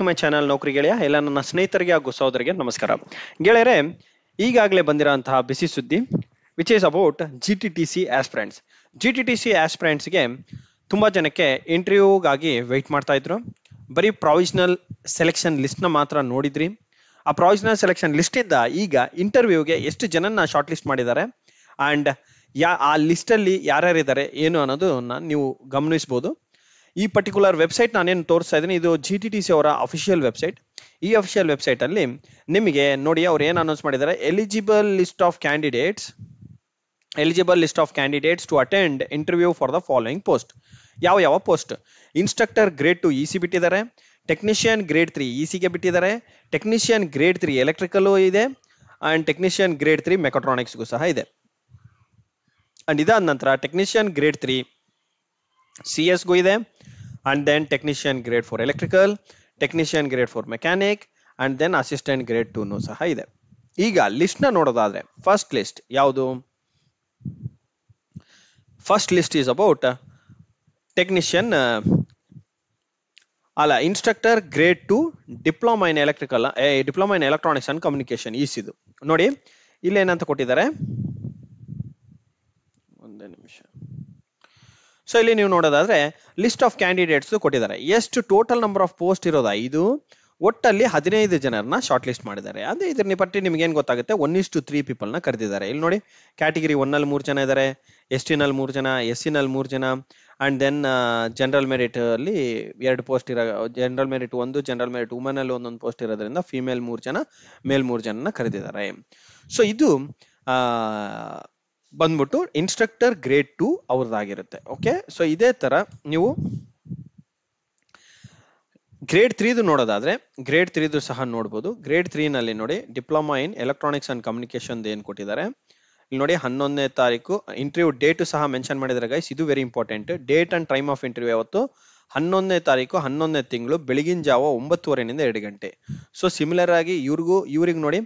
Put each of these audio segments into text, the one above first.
My channel ನೌಕರಿ ಗೆಳೆಯ ಎಲ್ಲ ನನ್ನ ಸ್ನೇಹಿತರಿಗೆ ಹಾಗೂ ಸಹೋದರಿಗೆ ನಮಸ್ಕಾರ. ಗೆಳೆಯರೆ, ಈಗಾಗಲೇ ಬಂದಿರೋಂತಹ ಬಿಸಿ ಸುದ್ದಿ which is about GTTC aspirants. GTTC ಆಸ್ಪಿರೆಂಟ್ಸ್ಗೆ ತುಂಬಾ ಜನಕ್ಕೆ ಇಂಟರ್ವ್ಯೂಗಾಗಿ ವೆಯ್ಟ್ ಮಾಡ್ತಾ ಇದ್ರು. ಬರೀ ಪ್ರಾವಿಷನಲ್ ಸೆಲೆಕ್ಷನ್ ಲಿಸ್ಟ್ನ ಮಾತ್ರ ನೋಡಿದ್ರಿ. ಆ ಪ್ರಾವಿಷನಲ್ ಸೆಲೆಕ್ಷನ್ ಲಿಸ್ಟ್ ಇಂದ ಈಗ ಇಂಟರ್ವ್ಯೂಗೆ ಎಷ್ಟು ಜನನ್ನ ಶಾರ್ಟ್ ಲಿಸ್ಟ್ ಮಾಡಿದ್ದಾರೆ ಅಂಡ್ ಆ ಲಿಸ್ಟ್ ಅಲ್ಲಿ ಯಾರ್ಯಾರಿದ್ದಾರೆ ಏನು ಅನ್ನೋದನ್ನ ನೀವು ಗಮನಿಸಬಹುದು. ಈ ಪರ್ಟಿಕ್ಯುಲರ್ ವೆಬ್ಸೈಟ್ ನಾನೇನು ತೋರಿಸ್ತಾ ಇದ್ದೀನಿ, ಇದು GTTC ಅವರ ಅಫಿಷಿಯಲ್ ವೆಬ್ಸೈಟ್. ಈ ಅಫಿಷಿಯಲ್ ವೆಬ್ಸೈಟ್ ಅಲ್ಲಿ ನಿಮಗೆ ನೋಡಿ ಅವ್ರು ಏನು ಅನೌನ್ಸ್ ಮಾಡಿದ್ದಾರೆ, eligible list of candidates to attend interview for the following post. ಯಾವ ಪೋಸ್ಟ್? ಇನ್ಸ್ಟ್ರಕ್ಟರ್ ಗ್ರೇಡ್ 2 EC ಬಿಟ್ಟಿದ್ದಾರೆ, ಟೆಕ್ನಿಷಿಯನ್ ಗ್ರೇಡ್ 3 ECಗೆ ಬಿಟ್ಟಿದ್ದಾರೆ, ಟೆಕ್ನಿಷಿಯನ್ ಗ್ರೇಡ್ 3 ಎಲೆಕ್ಟ್ರಿಕಲ್ ಇದೆ ಅಂಡ್ ಟೆಕ್ನಿಷಿಯನ್ ಗ್ರೇಡ್ 3 ಮೆಕಾಟ್ರಾನಿಕ್ಸ್ಗೂ ಸಹ ಇದೆ. ಅಂಡ್ ಇದಾದ ನಂತರ ಟೆಕ್ನಿಷಿಯನ್ ಗ್ರೇಡ್ 3 CS ಗೂ ಇದೆ, and then technician grade 4 electrical, technician grade 4 mechanic, and then assistant grade 2 ನೂ ಸಹ ಇದೆ. ಈಗ ಲಿಸ್ಟ್ ನ ನೋಡೋದಾದ್ರೆ ಫಸ್ಟ್ ಲಿಸ್ಟ್ ಯಾವುದು? First list is about technician instructor grade 2 diploma in electronics and communication ಇದು. ನೋಡಿ ಇಲ್ಲಿ ಏನಂತ ಕೊಟ್ಟಿದ್ದಾರೆ, ಒಂದೇ ನಿಮಿಷ. ಸೊ ಇಲ್ಲಿ ನೀವು ನೋಡೋದಾದ್ರೆ ಲಿಸ್ಟ್ ಆಫ್ ಕ್ಯಾಂಡಿಡೇಟ್ಸ್ ಕೊಟ್ಟಿದ್ದಾರೆ. ಎಷ್ಟು ಟೋಟಲ್ ನಂಬರ್ ಆಫ್ ಪೋಸ್ಟ್ ಇರೋದು 5, ಒಟ್ಟಲ್ಲಿ 15 ಜನರನ್ನ ಶಾರ್ಟ್ ಲಿಸ್ಟ್ ಮಾಡಿದ್ದಾರೆ. ಅದೇ ಇದ್ರ ಪಟ್ಟಿ ನಿಮ್ಗೆ ಏನ್ ಗೊತ್ತಾಗುತ್ತೆ, 1:3 ಪೀಪಲ್ ನ ಕರೆದಿದ್ದಾರೆ. ಇಲ್ಲಿ ನೋಡಿ ಕ್ಯಾಟಗಿರಿ 1 ನಲ್ಲಿ 3 ಜನ ಇದ್ದಾರೆ, ST ನಲ್ಲಿ 3 ಜನ, SC ನಲ್ಲಿ 3 ಜನ, ಅಂಡ್ ದೆನ್ ಜನರಲ್ ಮೆರಿಟ್ ಅಲ್ಲಿ 2 post general merit 1, general merit woman ಅಲ್ಲಿ ಒಂದೊಂದು ಪೋಸ್ಟ್ ಇರೋದ್ರಿಂದ ಫಿಮೇಲ್ 3 ಜನ, ಮೇಲ್ 3 ಜನನ ಕರೆದಿದ್ದಾರೆ. ಸೊ ಇದು ಬಂದ್ಬಿಟ್ಟು ಇನ್ಸ್ಟ್ರಕ್ಟರ್ ಗ್ರೇಡ್ 2 ಅವ್ರದ್ದಾಗಿರುತ್ತೆ. ಓಕೆ, ಸೊ ಇದೇ ತರ ನೀವು ಗ್ರೇಡ್ 3 ನೋಡೋದಾದ್ರೆ ಗ್ರೇಡ್ 3 ಸಹ ನೋಡಬಹುದು. ಗ್ರೇಡ್ 3 ನಲ್ಲಿ ನೋಡಿ diploma in electronics and communication ಏನ್ ಕೊಟ್ಟಿದ್ದಾರೆ. ಇಲ್ಲಿ ನೋಡಿ 11ನೇ ತಾರೀಕು ಇಂಟರ್ವ್ಯೂ ಡೇಟ್ ಸಹ ಮೆನ್ಷನ್ ಮಾಡಿದ್ದಾರೆ ಗೈಸ್. ಇದು very important. Date and time of interview ಯಾವತ್ತು? 11ನೇ ತಾರೀಕು 11ನೇ ತಿಂಗಳು ಬೆಳಗಿನ ಜಾವ 9:30 2 ಗಂಟೆ. ಸೊ ಸಿಮಿಲರ್ ಆಗಿ ಇವ್ರಿಗೆ ನೋಡಿ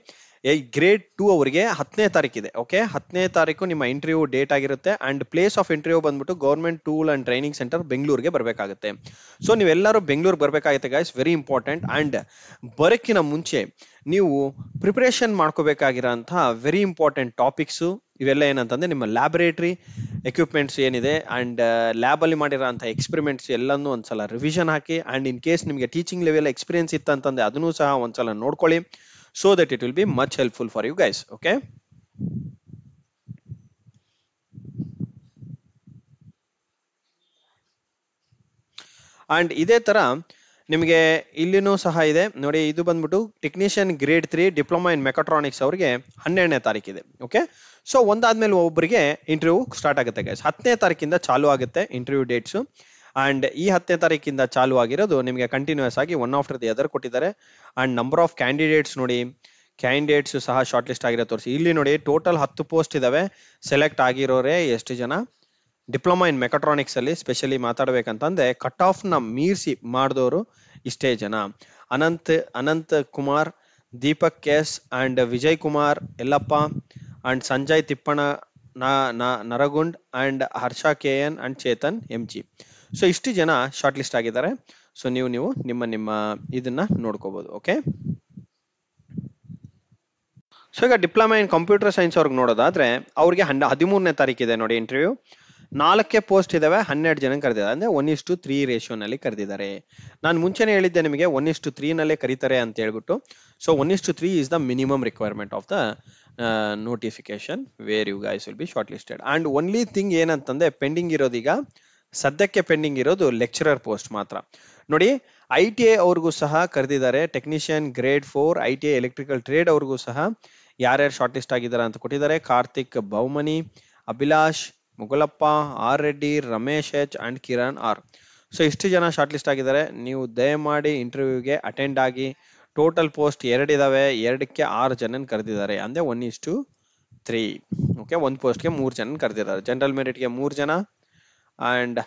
ಗ್ರೇಡ್ 2 ಅವರಿಗೆ 10ನೇ ತಾರೀಕಿದೆ. ಓಕೆ, 10ನೇ ತಾರೀಕು ನಿಮ್ಮ ಇಂಟರ್ವ್ಯೂ ಡೇಟ್ ಆಗಿರುತ್ತೆ. ಅಂಡ್ ಪ್ಲೇಸ್ ಆಫ್ ಇಂಟರ್ವ್ಯೂ ಬಂದ್ಬಿಟ್ಟು government tool and training centre ಬೆಂಗಳೂರಿಗೆ ಬರಬೇಕಾಗುತ್ತೆ. ಸೊ ನೀವೆಲ್ಲರೂ ಬೆಂಗಳೂರಿಗೆ ಬರಬೇಕಾಗುತ್ತೆ ಗೈಸ್, ವೆರಿ ಇಂಪಾರ್ಟೆಂಟ್. ಅಂಡ್ ಬರೋಕ್ಕಿಂತ ಮುಂಚೆ ನೀವು ಪ್ರಿಪರೇಷನ್ ಮಾಡ್ಕೋಬೇಕಾಗಿರೋಂತಹ ವೆರಿ ಇಂಪಾರ್ಟೆಂಟ್ ಟಾಪಿಕ್ಸ್ ಇವೆಲ್ಲ ಏನಂತಂದ್ರೆ ನಿಮ್ಮ ಲ್ಯಾಬೊರೇಟರಿ ಎಕ್ವಿಪ್ಮೆಂಟ್ಸ್ ಏನಿದೆ ಅಂಡ್ ಲ್ಯಾಬ್ ಅಲ್ಲಿ ಮಾಡಿರೋಂಥ ಎಕ್ಸ್ಪೆರಿಮೆಂಟ್ಸ್ ಎಲ್ಲಾನು ಒಂದ್ಸಲ revision hockey. And in case ನಿಮಗೆ ಟೀಚಿಂಗ್ ಲೆವೆಲ್ ಎಕ್ಸ್ಪೀರಿಯನ್ಸ್ ಇತ್ತಂತಂದ್ರೆ ಅದನ್ನು ಸಹ ಒಂದ್ಸಲ ನೋಡ್ಕೊಳ್ಳಿ. So that it will be much helpful for you guys. Okay, and ಇದೇ ತರ ನಿಮಗೆ ಇಲ್ಲಿನೂ ಸಹ ಇದೆ ನೋಡಿ. ಇದು ಬಂದ್ಬಿಟ್ಟು technician grade 3 diploma in mechatronics ಅವರಿಗೆ 12ನೇ ತಾರೀಕಿದೆ. ಓಕೆ, ಸೊ ಒಂದಾದ್ಮೇಲೆ ಒಬ್ಬರಿಗೆ ಇಂಟರ್ವ್ಯೂ ಸ್ಟಾರ್ಟ್ ಆಗುತ್ತೆ ಗೈಸ್. 10ನೇ ತಾರೀಕಿಂದ ಚಾಲು ಆಗುತ್ತೆ ಇಂಟರ್ವ್ಯೂ ಡೇಟ್ಸ್. ಅಂಡ್ ಈ 10ನೇ ತಾರೀಕಿಂದ ಚಾಲು ಆಗಿರೋದು ನಿಮಗೆ ಕಂಟಿನ್ಯೂಸ್ ಆಗಿ ಒನ್ ಆಫ್ಟರ್ ದಿ ಅದರ್ ಕೊಟ್ಟಿದ್ದಾರೆ. ಅಂಡ್ ನಂಬರ್ ಆಫ್ ಕ್ಯಾಂಡಿಡೇಟ್ಸ್ ನೋಡಿ, ಕ್ಯಾಂಡಿಡೇಟ್ಸ್ ಸಹ ಶಾರ್ಟ್ ಲಿಸ್ಟ್ ಆಗಿರೋ ತೋರಿಸಿ. ಇಲ್ಲಿ ನೋಡಿ ಟೋಟಲ್ 10 ಪೋಸ್ಟ್ ಇದಾವೆ. ಸೆಲೆಕ್ಟ್ ಆಗಿರೋರೆ ಎಷ್ಟು ಜನ? ಡಿಪ್ಲೊಮಾ ಇನ್ ಮೆಕಾಟ್ರಾನಿಕ್ಸ್ ಅಲ್ಲಿ ಸ್ಪೆಷಲಿ ಮಾತಾಡ್ಬೇಕಂತಂದ್ರೆ ಕಟ್ ಆಫ್ ನ ಮೀರಿಸಿ ಮಾಡಿದವರು ಇಷ್ಟೇ ಜನ. Anant Kumar, Deepak S and Vijay Kumar Yallappa and Sanjay Thippanna Naragund and Harsha KN and Chetan MG. So ಇಷ್ಟು ಜನ ಶಾರ್ಟ್ ಲಿಸ್ಟ್ ಆಗಿದ್ದಾರೆ. ಸೊ ನೀವು ನಿಮ್ಮ ಇದನ್ನ ನೋಡ್ಕೋಬಹುದು. ಓಕೆ, ಸೊ ಈಗ ಡಿಪ್ಲೊಮಾ ಇನ್ ಕಂಪ್ಯೂಟರ್ ಸೈನ್ಸ್ ಅವ್ರಿಗೆ ನೋಡೋದಾದ್ರೆ ಅವ್ರಿಗೆ 13ನೇ ತಾರೀಕಿದೆ ನೋಡಿ ಇಂಟರ್ವ್ಯೂ. 4 ಪೋಸ್ಟ್ ಇದಾವೆ, 12 ಜನ ಕರೆದಿದ್ದಾರೆ. ಅಂದ್ರೆ 1:3 ರೇಷಿಯೋನಲ್ಲಿ ಕರೆದಿದ್ದಾರೆ. ನಾನು ಮುಂಚೆನೆ ಹೇಳಿದ್ದೆ ನಿಮಗೆ 1:3 ನಲ್ಲೇ ಕರೀತಾರೆ ಅಂತ ಹೇಳ್ಬಿಟ್ಟು. So 1:3 is the minimum requirement of the notification where you guys will be short listed. And only thing ಏನಂತಂದ್ರೆ ಪೆಂಡಿಂಗ್ ಇರೋದೀಗ ಸದ್ಯಕ್ಕೆ ಪೆಂಡಿಂಗ್ ಇರೋದು ಲೆಕ್ಚರರ್ ಪೋಸ್ಟ್ ಮಾತ್ರ. ನೋಡಿ ITI ಅವ್ರಿಗೂ ಸಹ ಕರೆದಿದ್ದಾರೆ. Technician grade 4 ITI electrical trade ಅವ್ರಿಗೂ ಸಹ ಯಾರ್ಯಾರು ಶಾರ್ಟ್ ಲಿಸ್ಟ್ ಆಗಿದ್ದಾರೆ ಅಂತ ಕೊಟ್ಟಿದ್ದಾರೆ. Karthik Bowmani, Abhilash Mugulappa, R Reddy, Ramesh H and Kiran R. So ಇಷ್ಟು ಜನ ಶಾರ್ಟ್ ಲಿಸ್ಟ್ ಆಗಿದ್ದಾರೆ. ನೀವು ದಯಮಾಡಿ ಇಂಟರ್ವ್ಯೂಗೆ ಅಟೆಂಡ್ ಆಗಿ. ಟೋಟಲ್ ಪೋಸ್ಟ್ 2 ಇದಾವೆ, 2ಕ್ಕೆ 6 ಜನನ್ ಕರೆದಿದ್ದಾರೆ. ಅಂದ್ರೆ 1:3. ಓಕೆ, ಒಂದು ಪೋಸ್ಟ್ಗೆ 3 ಜನ ಕರೆದಿದ್ದಾರೆ. ಜನರಲ್ ಮೆರಿಟ್ಗೆ 3 ಜನ ಅಂಡ್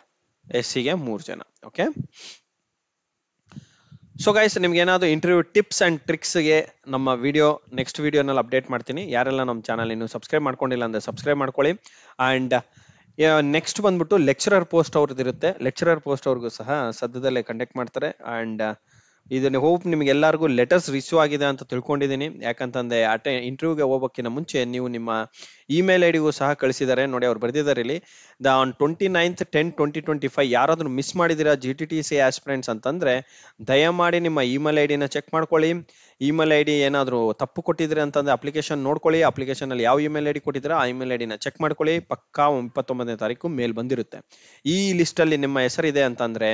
SCಗೆ 3 ಜನ. ಓಕೆ, ಸೊ ಗೈಸ್ ನಿಮ್ಗೆ ಏನಾದ್ರು ಇಂಟರ್ವ್ಯೂ ಟಿಪ್ಸ್ ಅಂಡ್ ಟ್ರಿಕ್ಸ್ಗೆ ನಮ್ಮ ನೆಕ್ಸ್ಟ್ ವಿಡಿಯೋನಲ್ಲಿ ಅಪ್ಡೇಟ್ ಮಾಡ್ತೀನಿ. ಯಾರೆಲ್ಲ ನಮ್ಮ ಚಾನಲ್ ಇನ್ನು ಸಬ್ಸ್ಕ್ರೈಬ್ ಮಾಡ್ಕೊಂಡಿಲ್ಲ ಅಂದ್ರೆ ಸಬ್ಸ್ಕ್ರೈಬ್ ಮಾಡ್ಕೊಳ್ಳಿ. ಅಂಡ್ ನೆಕ್ಸ್ಟ್ ಬಂದ್ಬಿಟ್ಟು ಲೆಕ್ಚರರ್ ಪೋಸ್ಟ್ ಅವ್ರದ್ದು ಇರುತ್ತೆ. ಲೆಕ್ಚರರ್ ಪೋಸ್ಟ್ ಅವ್ರಿಗೂ ಸಹ ಸದ್ಯದಲ್ಲೇ ಕಂಡಕ್ಟ್ ಮಾಡ್ತಾರೆ. ಅಂಡ್ ಇದನ್ನ ಹೋಪ್ ನಿಮ್ಗೆ ಎಲ್ಲರಿಗೂ ಲೆಟರ್ಸ್ ರಿಸೀವ್ ಆಗಿದೆ ಅಂತ ತಿಳ್ಕೊಂಡಿದ್ದೀನಿ. ಯಾಕಂತಂದ್ರೆ ಇಂಟರ್ವ್ಯೂಗೆ ಹೋಗೋಕ್ಕಿಂತ ಮುಂಚೆ ನೀವು ನಿಮ್ಮ ಇಮೇಲ್ ಐಡಿಗೂ ಸಹ ಕಳಿಸಿದ್ದಾರೆ ನೋಡಿ. ಅವ್ರು ಬರೆದಿದ್ದಾರೆ ಇಲ್ಲಿ ಆನ್ 29/10/2025 ಯಾರಾದ್ರೂ ಮಿಸ್ ಮಾಡಿದಿರಾ GTTC ಆಸ್ಪಿರೆಂಟ್ಸ್ ಅಂತಂದ್ರೆ ದಯಮಾಡಿ ನಿಮ್ಮ ಇಮೇಲ್ ಐಡಿನ ಚೆಕ್ ಮಾಡ್ಕೊಳ್ಳಿ. ಇಮೇಲ್ ಐಡಿ ಏನಾದ್ರು ತಪ್ಪು ಕೊಟ್ಟಿದ್ರೆ ಅಂತಂದ್ರೆ ಅಪ್ಲಿಕೇಶನ್ ನೋಡ್ಕೊಳ್ಳಿ. ಅಪ್ಲಿಕೇಶನ್ ಅಲ್ಲಿ ಯಾವ ಇಮೇಲ್ ಐಡಿ ಕೊಟ್ಟಿದ್ರೆ ಆ ಇಮೇಲ್ ಐಡಿನ ಚೆಕ್ ಮಾಡ್ಕೊಳ್ಳಿ. ಪಕ್ಕಾ 29ನೇ ತಾರೀಕು ಮೇಲ್ ಬಂದಿರುತ್ತೆ. ಈ ಲಿಸ್ಟ್ ಅಲ್ಲಿ ನಿಮ್ಮ ಹೆಸರಿದೆ ಅಂತಂದ್ರೆ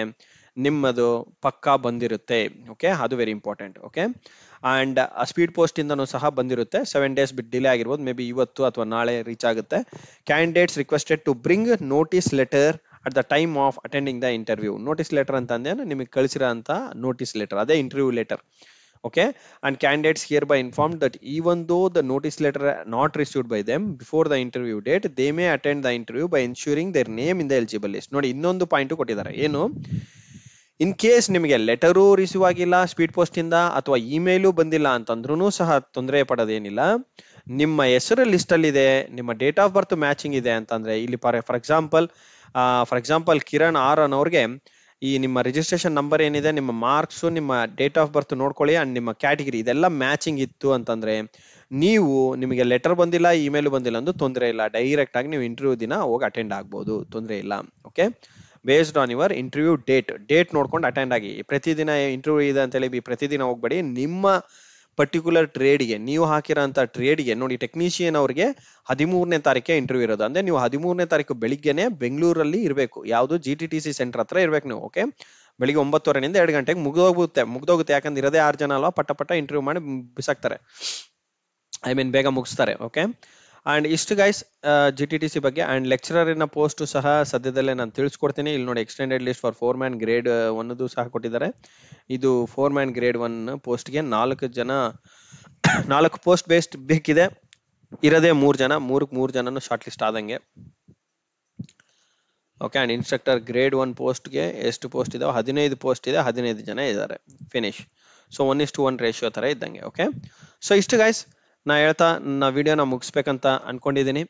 ನಿಮ್ಮದು ಪಕ್ಕಾ ಬಂದಿರುತ್ತೆ. ಓಕೆ, ಅದು very important. Okay, and speed post ಇಂದನೂ ಸಹ ಬಂದಿರುತ್ತೆ. 7 days ಬಿಟ್ಟು ಡಿಲೇ ಆಗಿರ್ಬೋದು, ಮೇ ಬಿ ಇವತ್ತು ಅಥವಾ ನಾಳೆ ರೀಚ್ ಆಗುತ್ತೆ. Candidates requested to bring notice letter at the time of attending the interview. Notice letter ಅಂತ ಅಂದ್ರೆ ನಿಮಗೆ ಕಳಿಸಿರೋ ಅಂತ ನೋಟಿಸ್ ಲೆಟರ್, ಅದೇ interview letter. Okay, and candidates hereby informed that even though the notice letter not received by them before the interview date, they may attend the interview by ensuring their name in the eligible list. ನೋಡಿ, ಇನ್ನೊಂದು point ಕೊಟ್ಟಿದ್ದಾರೆ. ಏನು, in case ನಿಮಗೆ letter receive ಆಗಿಲ್ಲ speed post ಇಂದ ಅಥವಾ email ಬಂದಿಲ್ಲ ಅಂತಂದ್ರೂ ಸಹ ತೊಂದರೆ ಪಡೋದೇನಿಲ್ಲ. ನಿಮ್ಮ ಹೆಸರು ಲಿಸ್ಟ್ ಅಲ್ಲಿ ಇದೆ, ನಿಮ್ಮ ಡೇಟ್ ಆಫ್ ಬರ್ತ್ ಮ್ಯಾಚಿಂಗ್ ಇದೆ ಅಂತಂದ್ರೆ ಇಲ್ಲಿ ಫಾರ್ ಎಕ್ಸಾಂಪಲ್ ಕಿರಣ್ ಆರ್ ಅನ್ನೋರ್ಗೆ ಈ ನಿಮ್ಮ ರಿಜಿಸ್ಟ್ರೇಷನ್ ನಂಬರ್ ಏನಿದೆ, ನಿಮ್ಮ ಮಾರ್ಕ್ಸ್, ನಿಮ್ಮ ಡೇಟ್ ಆಫ್ ಬರ್ತ್ ನೋಡ್ಕೊಳ್ಳಿ ಅಂಡ್ ನಿಮ್ಮ ಕ್ಯಾಟಗಿರಿ ಇದೆಲ್ಲ ಮ್ಯಾಚಿಂಗ್ ಇತ್ತು ಅಂತಂದ್ರೆ ನೀವು, ನಿಮಗೆ ಲೆಟರ್ ಬಂದಿಲ್ಲ ಇಮೇಲ್ ಬಂದಿಲ್ಲ ಅಂದ್ರೂ ತೊಂದರೆ ಇಲ್ಲ. ಡೈರೆಕ್ಟ್ ಆಗಿ ನೀವು ಇಂಟರ್ವ್ಯೂ ದಿನ ಹೋಗಿ ಅಟೆಂಡ್ ಆಗ್ಬೋದು, ತೊಂದರೆ ಇಲ್ಲ. Okay, based on your interview date ನೋಡ್ಕೊಂಡು ಅಟೆಂಡ್ ಆಗಿ. ಪ್ರತಿದಿನ ಇಂಟರ್ವ್ಯೂ ಇದೆ ಅಂತ ಹೇಳಿ ಪ್ರತಿದಿನ ಹೋಗ್ಬೇಡಿ. ನಿಮ್ಮ ಪರ್ಟಿಕ್ಯುಲರ್ ಟ್ರೇಡ್ಗೆ ನೀವು ಹಾಕಿರೋಂಥ ಟ್ರೇಡ್ಗೆ ನೋಡಿ, ಟೆಕ್ನಿಷಿಯನ್ ಅವ್ರಿಗೆ 13ನೇ ತಾರೀಕೆ ಇಂಟರ್ವ್ಯೂ ಇರೋದು. ಅಂದ್ರೆ ನೀವು 13ನೇ ತಾರೀಕು ಬೆಳಿಗ್ಗೆನೆ ಬೆಂಗಳೂರಲ್ಲಿ ಇರಬೇಕು. ಯಾವುದು GTTC ಸೆಂಟರ್ ಹತ್ರ ಇರ್ಬೇಕು ನೀವು. ಓಕೆ, ಬೆಳಿಗ್ಗೆ 9:30 2 ಗಂಟೆಗೆ ಮುಗ್ದೋಗುತ್ತೆ. ಯಾಕಂದ್ರೆ ಇರೋದೇ 6 ಜನ ಅಲ್ವಾ, ಪಟ್ಟ ಇಂಟರ್ವ್ಯೂ ಮಾಡಿ ಬಿಸಾಕ್ತಾರೆ, ಬೇಗ ಮುಗಿಸ್ತಾರೆ. ಓಕೆ, ಅಂಡ್ ಇಷ್ಟು ಗೈಸ್ GTTC ಬಗ್ಗೆ. ಅಂಡ್ ಲೆಕ್ಚರರಿನ ಪೋಸ್ಟ್ ಸಹ ಸದ್ಯದಲ್ಲೇ ನಾನು ತಿಳಿಸ್ಕೊಡ್ತೀನಿ. ಇಲ್ಲಿ ನೋಡಿ, extended list for 4-man grade 1 ಸಹ ಕೊಟ್ಟಿದ್ದಾರೆ. ಇದು 4-man ಗ್ರೇಡ್ 1 ಪೋಸ್ಟ್ಗೆ 4 ಪೋಸ್ಟ್ ಬೇಸ್ಡ್ ಬೇಕಿದೆ. ಇರೋದೇ 3 ಜನ, 3 ಜನನು ಶಾರ್ಟ್ ಲಿಸ್ಟ್ ಆದಂಗೆ. ಓಕೆ, ಅಂಡ್ ಇನ್ಸ್ಟ್ರಕ್ಟರ್ ಗ್ರೇಡ್ 1 ಪೋಸ್ಟ್ಗೆ ಎಷ್ಟು ಪೋಸ್ಟ್ ಇದಾವೆ? 15 ಪೋಸ್ಟ್ ಇದೆ, 15 ಜನ ಇದ್ದಾರೆ. ಫಿನಿಶ್. ಸೊ 1:1 ರೇಷಿಯೋ ತರ ಇದ್ದಂಗೆ. ಓಕೆ, ಸೊ ಇಷ್ಟು ಗೈಸ್ ನಾ ಹೇಳ್ತಾ ನನ್ನ ವಿಡಿಯೋನ ಮುಗಿಸ್ಬೇಕಂತ ಅನ್ಕೊಂಡಿದ್ದೀನಿ.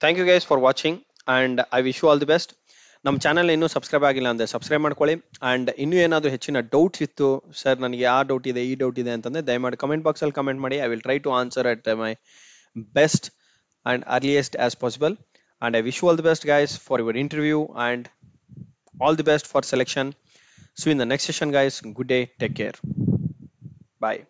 Thank you guys for watching and I wish you all the best. ನಮ್ಮ ಚಾನಲ್ ಇನ್ನೂ ಸಬ್ಸ್ಕ್ರೈಬ್ ಆಗಿಲ್ಲ ಅಂದ್ರೆ ಸಬ್ಸ್ಕ್ರೈಬ್ ಮಾಡ್ಕೊಳ್ಳಿ. ಅಂಡ್ ಇನ್ನೂ ಏನಾದರೂ ಹೆಚ್ಚಿನ ಡೌಟ್ಸ್ ಇತ್ತು, ಸರ್ ನನಗೆ ಆ ಡೌಟ್ ಇದೆ ಈ ಡೌಟ್ ಇದೆ ಅಂತಂದ್ರೆ ದಯಮಾಡಿ ಕಮೆಂಟ್ ಬಾಕ್ಸ್ ಅಲ್ಲಿ ಕಮೆಂಟ್ ಮಾಡಿ. I will try to answer at my best and earliest as possible. And I wish you all the best guys for your interview and all the best for selection. See you in the next session guys. Good day, take care, bye.